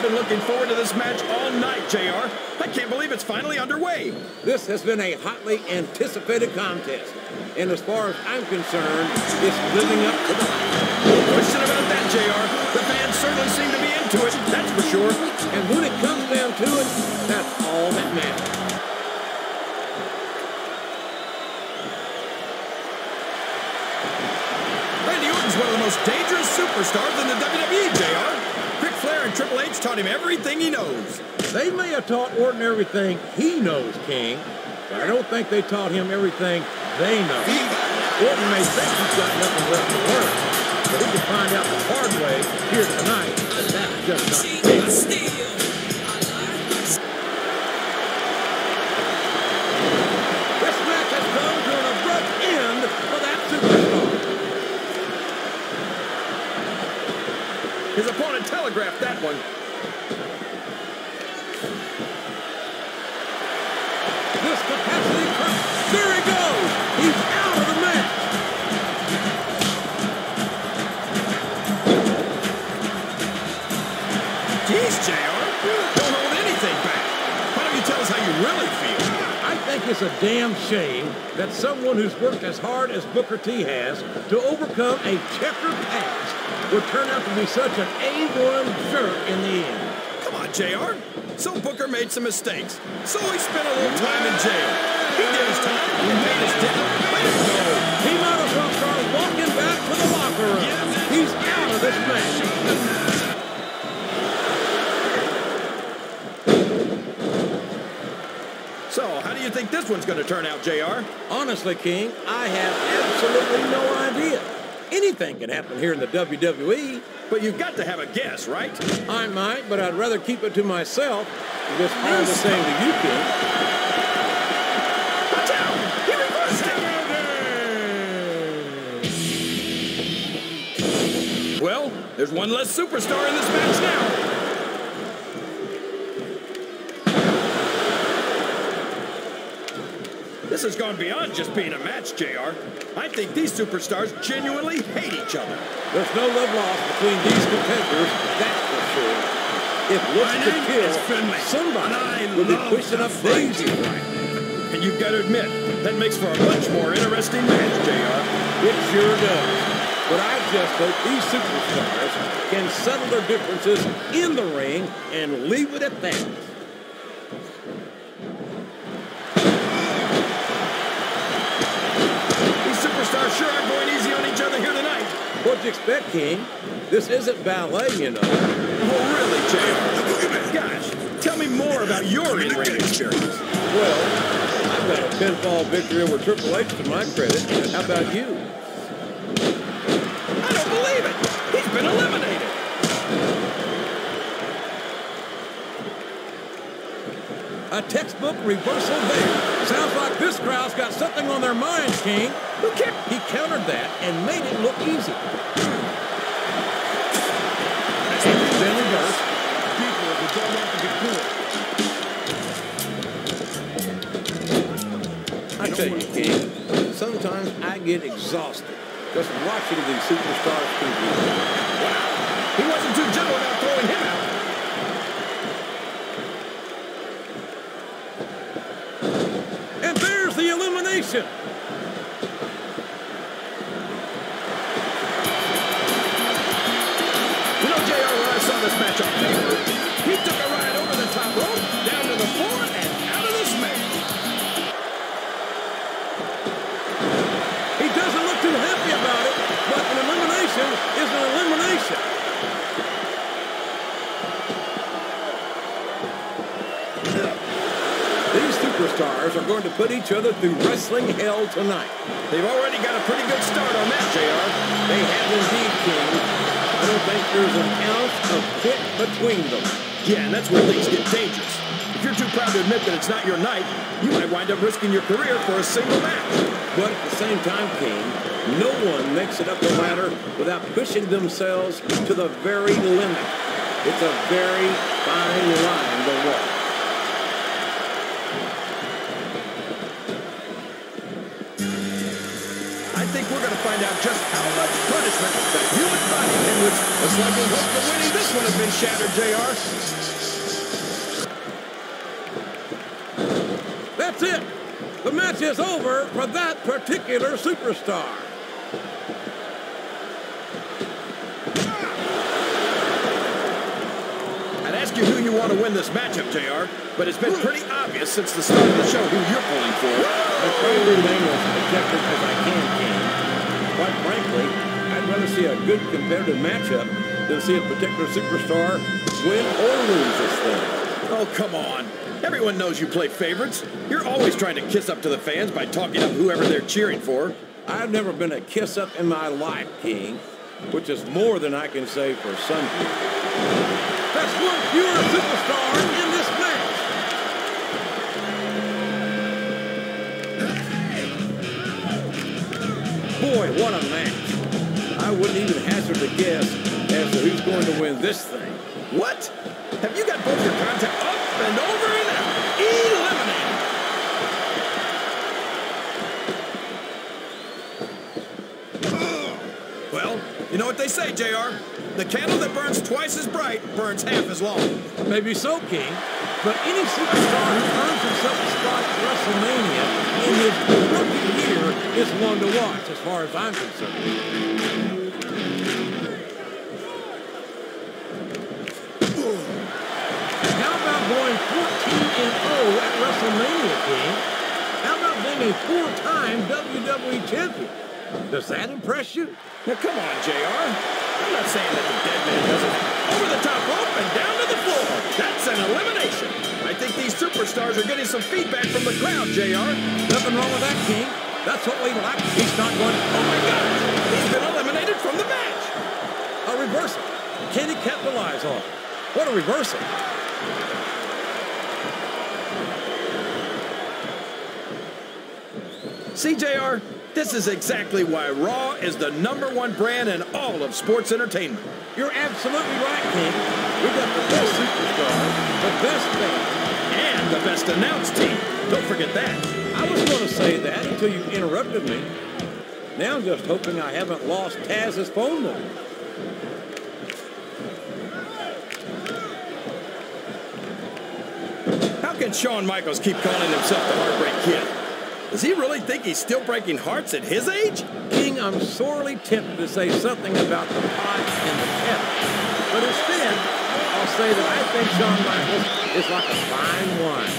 been looking forward to this match all night, JR. I can't believe it's finally underway. This has been a hotly anticipated contest. And as far as I'm concerned, it's living up to the hype. No question about that, JR. The fans certainly seem to be into it, that's for sure. And when it comes down to it, that's all that matters. Randy Orton's one of the most dangerous superstars in the WWE, JR. Ric Flair and Triple H taught him everything he knows. They may have taught Orton everything he knows, King, but I don't think they taught him everything they know. Orton may think he's got nothing left to learn, but he can find out the hard way here tonight that that's just not fair. This match has come to an abrupt end for that superstar. His opponent telegraphed that one. This capacity crunch. There he goes. He's out of the match. Jeez, JR. Don't hold anything back. Why don't you tell us how you really feel? I think it's a damn shame that someone who's worked as hard as Booker T has to overcome a checkered past would turn out to be such an A1 jerk in the end. Come on, JR. So Booker made some mistakes. So he spent a little time in jail. He did his time. He paid his debt. Let him go. He might as well start walking back to the locker room. He's out of this match. So, how do you think this one's going to turn out, JR? Honestly, King, I have absolutely no idea. Anything can happen here in the WWE. But you've got to have a guess, right? I might, but I'd rather keep it to myself. Just all the same to you, King. Watch out! He reversed it! Well, there's one less superstar in this match now. This has gone beyond just being a match, JR. I think these superstars genuinely hate each other. There's no love lost between these competitors, that's for sure. If looks to kill, somebody will be pushing up Daisy right. And you've got to admit, that makes for a much more interesting match, JR. It sure does. But I just hope these superstars can settle their differences in the ring and leave it at that. Superstars sure are going easy on each other here tonight. What'd you expect, King? This isn't ballet, you know. Oh, really, JR? Gosh, tell me more about your in-ring experience. Well, I've got a pinfall victory over Triple H to my credit. How about you? I don't believe it. He's been eliminated. A textbook reversal there. Sounds like this crowd's got something on their minds, King. He countered that and made it look easy. Then reverse. People who don't want to be cool. I tell you, King, sometimes I get exhausted just watching these superstars compete. Wow. He wasn't too gentle about throwing him out. The elimination. You know, JR, when I saw this match on paper, he took a ride over the top rope, down to the floor, and out of this match. He doesn't look too happy about it, but an elimination is an elimination. Superstars are going to put each other through wrestling hell tonight. They've already got a pretty good start on that, JR. They have indeed, King. I don't think there's an ounce of quit between them. Yeah, and that's where things get dangerous. If you're too proud to admit that it's not your night, you might wind up risking your career for a single match. But at the same time, King, no one makes it up the ladder without pushing themselves to the very limit. It's a very fine line to walk. I think we're going to find out just how much punishment the human body can withstand. Looks like his hope of winning this one has been shattered, JR. That's it. The match is over for that particular superstar. I'd ask you who you want to win this matchup, JR, but it's been pretty obvious since the start of the show who you're pulling for. I try to remain as objective as I can, King. Quite frankly, I'd rather see a good competitive matchup than see a particular superstar win or lose this thing. Oh, come on. Everyone knows you play favorites. You're always trying to kiss up to the fans by talking up whoever they're cheering for. I've never been a kiss-up in my life, King, which is more than I can say for some people. That's one fewer superstar in this match. Boy, what a match. I wouldn't even hazard a guess as to who's going to win this thing. What? Have you got both your contact up and over and out? Eliminated. Well, you know what they say, JR? The candle that burns twice as bright burns half as long. Maybe so, King. But any superstar who earns himself a spot at WrestleMania in his rookie year is one to watch, as far as I'm concerned. How about going 14-0 at WrestleMania, King? How about being a four-time WWE champion? Does that impress you? Now, come on, JR. I'm not saying that the dead man doesn't. Over the top rope and down to the floor. That's an elimination. I think these superstars are getting some feedback from the crowd, JR. Nothing wrong with that, King. That's what we like. He's not going to... Oh, my gosh. He's been eliminated from the match. A reversal. Can he capitalize on it? What a reversal. See, JR, this is exactly why Raw is the #1 brand in all of sports entertainment. You're absolutely right, King. We've got the best superstars, the best fans, and the best announced team. Don't forget that. I was going to say that until you interrupted me. Now I'm just hoping I haven't lost Taz's phone number. How can Shawn Michaels keep calling himself the Heartbreak Kid? Does he really think he's still breaking hearts at his age? King, I'm sorely tempted to say something about the pot and the kettle. But instead, I'll say that I think Shawn Michaels is like a fine wine.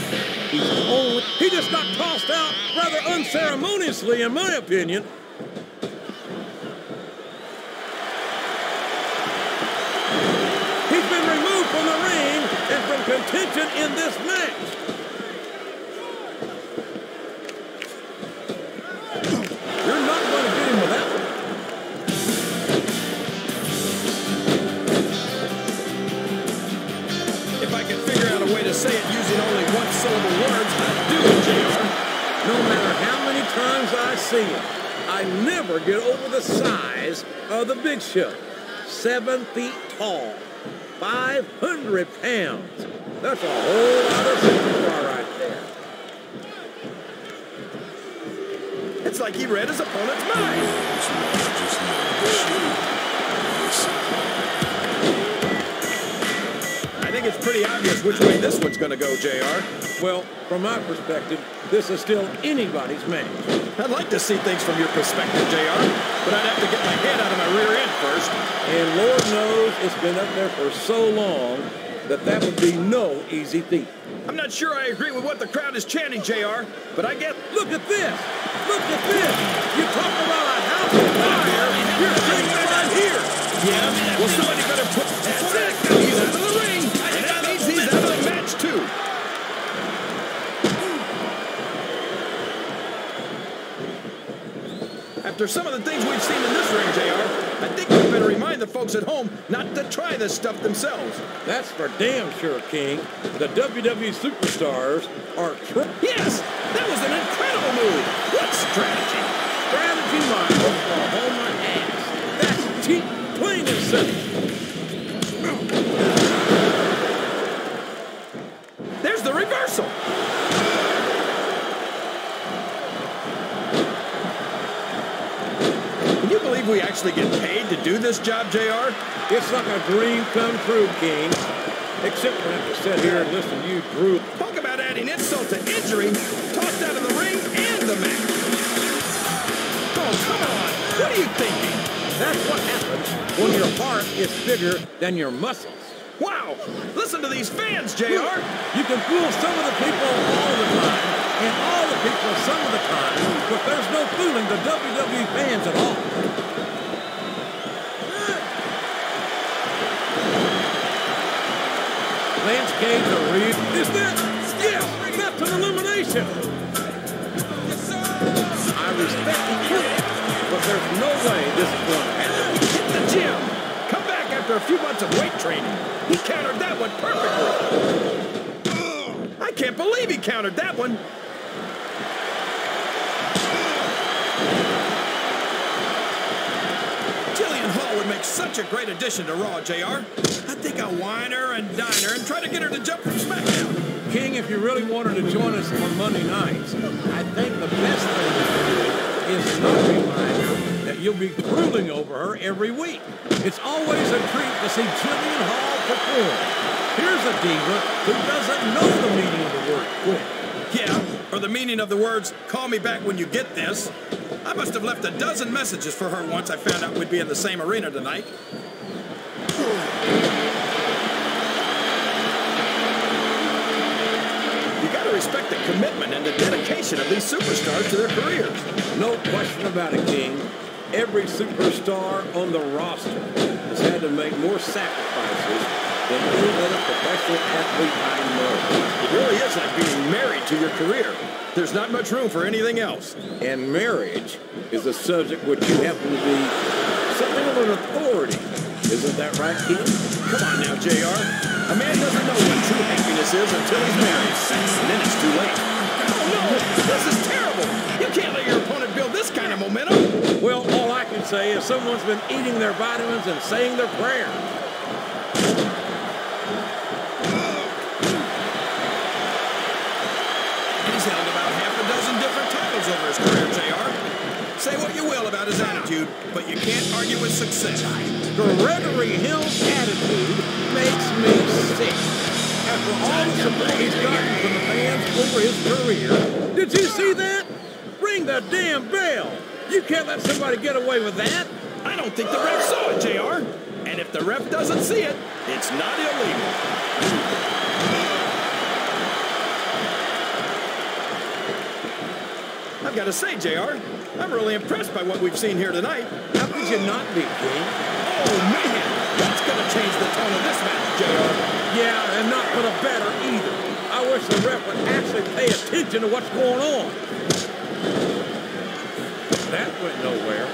He just got tossed out rather unceremoniously, in my opinion. He's been removed from the ring and from contention in this match. You're not going to get him with that one. If I could figure out a way to say it using only one-syllable words, I'd do it, JR. No matter how many times I see him, I never get over the size of the Big Show. 7 feet tall, 500 pounds. That's a whole lot of superstar right there. It's like he read his opponent's mind. I think it's pretty obvious which way this one's going to go, JR. Well, from my perspective, this is still anybody's match. I'd like to see things from your perspective, JR, but I'd have to get my head out of my rear end first. And Lord knows it's been up there for so long that that would be no easy feat. I'm not sure I agree with what the crowd is chanting, JR, but I get... Look at this! Look at this! You talk about a house of fire, you're sitting right here! Yeah, well, somebody better put... That's it! He's out of the ring! And that means he's out of the match, too! After some of the things we've seen in this ring, JR, I think we better remind the folks at home not to try this stuff themselves. That's for damn sure, King. The WWE superstars are... Yes! That was an incredible move! What strategy? Strategy, Michael, for hold my ass. That's cheap, plain and simple. There's the reversal! Can you believe we actually get paid to do this job, JR? It's like a dream come true, King. Except for I have to sit here and listen to you drool. Talk about adding insult insult to injury, tossed out of the ring and the match. Oh, come on. What are you thinking? That's what happens when your heart is bigger than your muscles. Wow. Listen to these fans, JR. You can fool some of the people all the time, and all the people some of the time, but there's no fooling the WWE fans at all. Lance gave the read. Is that? Yes, that's an elimination. I respect the critics, but there's no way this is going to happen. Hit the gym. Come back after a few months of weight training. He countered that one perfectly. I can't believe he countered that one. Jillian Hall would make such a great addition to Raw, JR. I think I'll wine her and dine her and try to get her to jump from SmackDown. King, if you really wanted to join us on Monday nights, I think the best thing to do is not remind her that you'll be drooling over her every week. It's always a treat to see Jillian Hall perform. Here's a diva who doesn't know the meaning of the word quit. Yeah, or the meaning of the words, call me back when you get this. I must have left a dozen messages for her once I found out we'd be in the same arena tonight. You gotta respect the commitment and the dedication of these superstars to their careers. No question about it, King. Every superstar on the roster has had to make more sacrifices than any other professional athlete I know. It really is like being married to your career. There's not much room for anything else. And marriage is a subject which you happen to be something of an authority. Isn't that right, King? Come on now, JR. A man doesn't know what true happiness is until he's married. And then it's too late. Oh, no! This is terrible! You can't let your opponent build this kind of momentum. Well, all I can say is someone's been eating their vitamins and saying their prayers. He's held about half a dozen different titles over his career, JR. Say what you will about his attitude, but you can't argue with success. Gregory Hill's attitude makes me sick. After all the support he's gotten from the fans over his career, did you see that? Ring the damn bell. You can't let somebody get away with that. I don't think the ref saw it, JR. And if the ref doesn't see it, it's not illegal. I've got to say, JR, I'm really impressed by what we've seen here tonight. How could you not be, King? Oh, man! That's going to change the tone of this match, JR. Yeah, and not for the better either. I wish the ref would actually pay attention to what's going on. That went nowhere.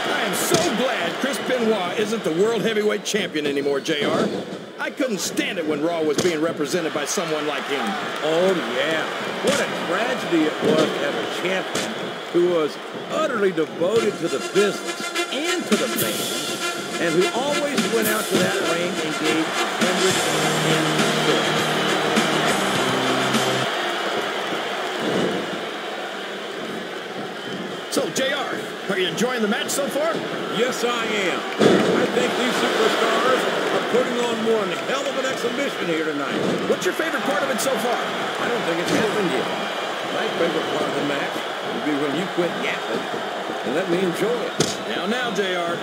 I am so glad Chris Benoit isn't the World Heavyweight Champion anymore, JR. I couldn't stand it when Raw was being represented by someone like him. Oh, yeah. What a tragedy it was to have a champion who was utterly devoted to the business and to the fans, and who always went out to that ring and gave 110%. So, JR, are you enjoying the match so far? Yes, I am. I think these superstars are putting on one hell of an exhibition here tonight. What's your favorite part of it so far? I don't think it's happened yet. My favorite part of the match would be when you quit yapping and let me enjoy it. Now, JR,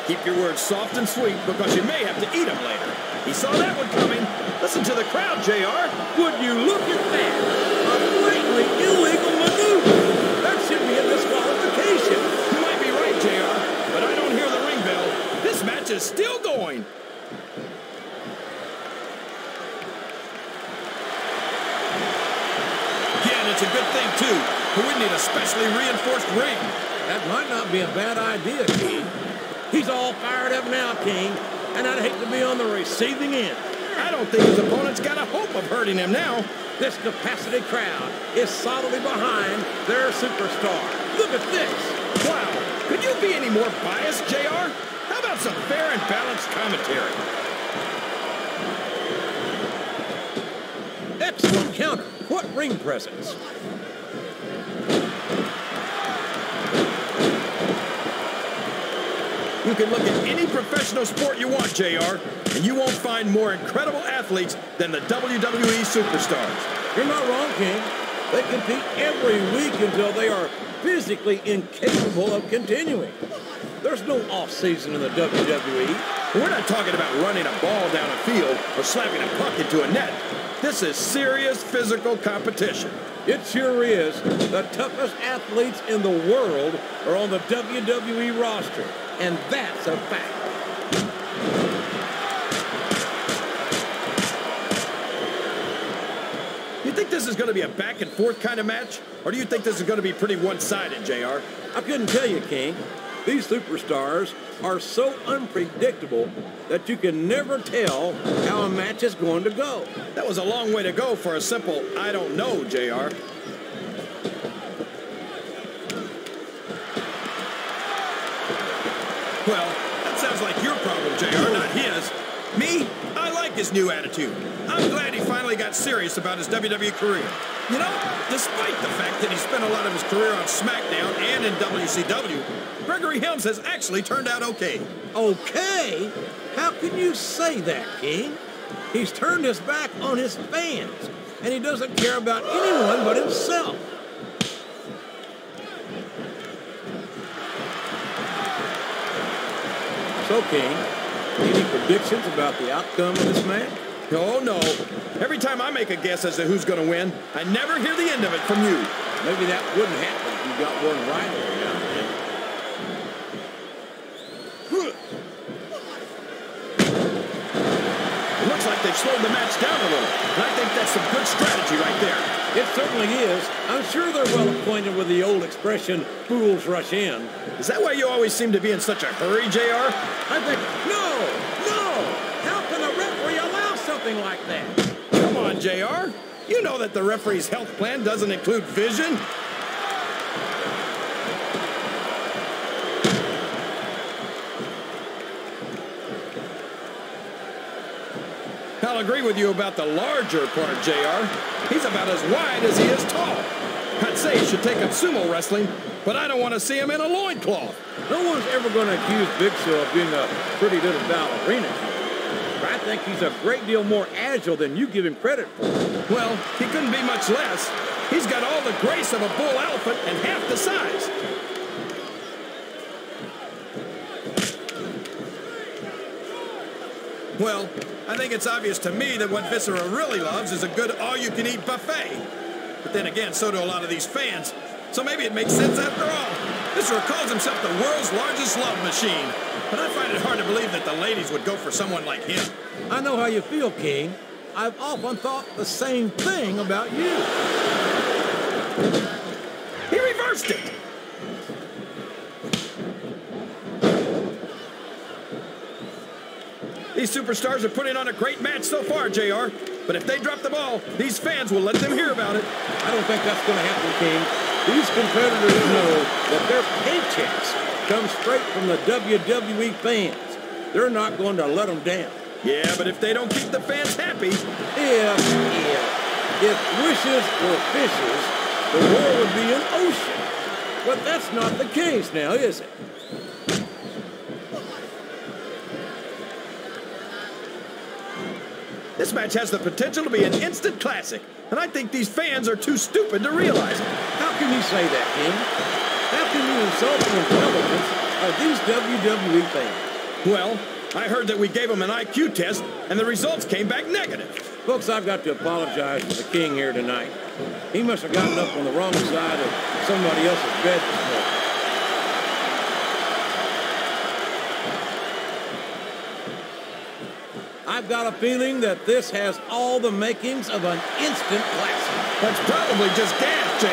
keep your words soft and sweet because you may have to eat them later. He saw that one coming. Listen to the crowd, JR. Would you look at that? A blatantly illegal maneuver. That should be a disqualification. You might be right, JR, but I don't hear the ring bell. This match is still going. Again, it's a good thing, too. But we need a specially reinforced ring. That might not be a bad idea, King. He's all fired up now, King, and I'd hate to be on the receiving end. I don't think his opponent's got a hope of hurting him now. This capacity crowd is solidly behind their superstar. Look at this. Wow. Could you be any more biased, JR? How about some fair and balanced commentary? Excellent counter. What ring presence. You can look at any professional sport you want, JR, and you won't find more incredible athletes than the WWE superstars. You're not wrong, King. They compete every week until they are physically incapable of continuing. There's no off-season in the WWE. We're not talking about running a ball down a field or slapping a puck into a net. This is serious physical competition. It sure is. The toughest athletes in the world are on the WWE roster, and that's a fact. You think this is going to be a back-and-forth kind of match? Or do you think this is going to be pretty one-sided, JR? I couldn't tell you, King. These superstars are so unpredictable that you can never tell how a match is going to go. That was a long way to go for a simple, I don't know, JR. Well, that sounds like your problem, JR, not his. Me? I like his new attitude. I'm glad he finally got serious about his WWE career. You know, despite the fact that he spent a lot of his career on SmackDown and in WCW, Gregory Helms has actually turned out okay. Okay? How can you say that, King? He's turned his back on his fans, and he doesn't care about anyone but himself. So, King, any predictions about the outcome of this match? Oh, no. Every time I make a guess as to who's going to win, I never hear the end of it from you. Maybe that wouldn't happen if you got one right every now and then. It looks like they've slowed the match down a little, and I think that's some good strategy right there. It certainly is. I'm sure they're well acquainted with the old expression, fools rush in. Is that why you always seem to be in such a hurry, JR? I think, no! How can a referee allow something like that? Come on, JR. You know that the referee's health plan doesn't include vision. I'll agree with you about the larger part, JR. He's about as wide as he is tall. I'd say he should take up sumo wrestling, but I don't want to see him in a loincloth. No one's ever going to accuse Big Show of being a pretty little ballerina. I think he's a great deal more agile than you give him credit for. Well, he couldn't be much less. He's got all the grace of a bull elephant and half the size. Well, I think it's obvious to me that what Viscera really loves is a good all-you-can-eat buffet. But then again, so do a lot of these fans. So maybe it makes sense after all. Viscera calls himself the world's largest love machine. But I find it hard to believe that the ladies would go for someone like him. I know how you feel, King. I've often thought the same thing about you. He reversed it. These superstars are putting on a great match so far, JR. But if they drop the ball, these fans will let them hear about it. I don't think that's going to happen, King. These competitors know that their paychecks come straight from the WWE fans. They're not going to let them down. Yeah, but if they don't keep the fans happy... If wishes were fishes, the world would be an ocean. But that's not the case now, is it? This match has the potential to be an instant classic, and I think these fans are too stupid to realize it. How can you say that, King? How can you insult the intelligence of these WWE fans? Well, I heard that we gave them an IQ test, and the results came back negative. Folks, I've got to apologize to the King here tonight. He must have gotten up on the wrong side of somebody else's bed this morning. I've got a feeling that this has all the makings of an instant classic. That's probably just gas, JR.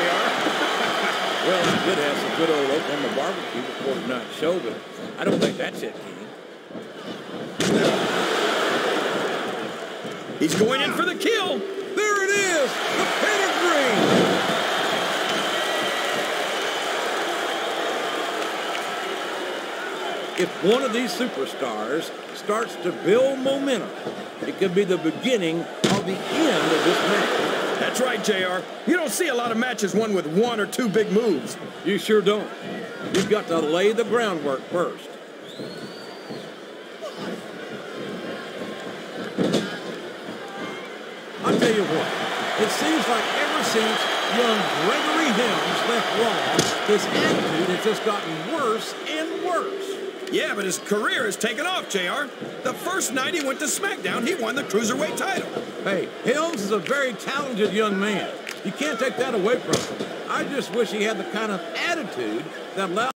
Well, I did have some good old Oklahoma barbecue before tonight's show, but I don't think that's it, King. He's going in for the kill. There it is, the pedigree. If one of these superstars starts to build momentum, it could be the beginning of the end of this match. That's right, JR. You don't see a lot of matches won with one or two big moves. You sure don't. You've got to lay the groundwork first. tell you what, it seems like ever since young Gregory Helms left Raw, his attitude has just gotten worse and worse. Yeah, but his career has taken off, JR. The first night he went to SmackDown, he won the Cruiserweight title. Hey, Helms is a very talented young man. You can't take that away from him. I just wish he had the kind of attitude that allowed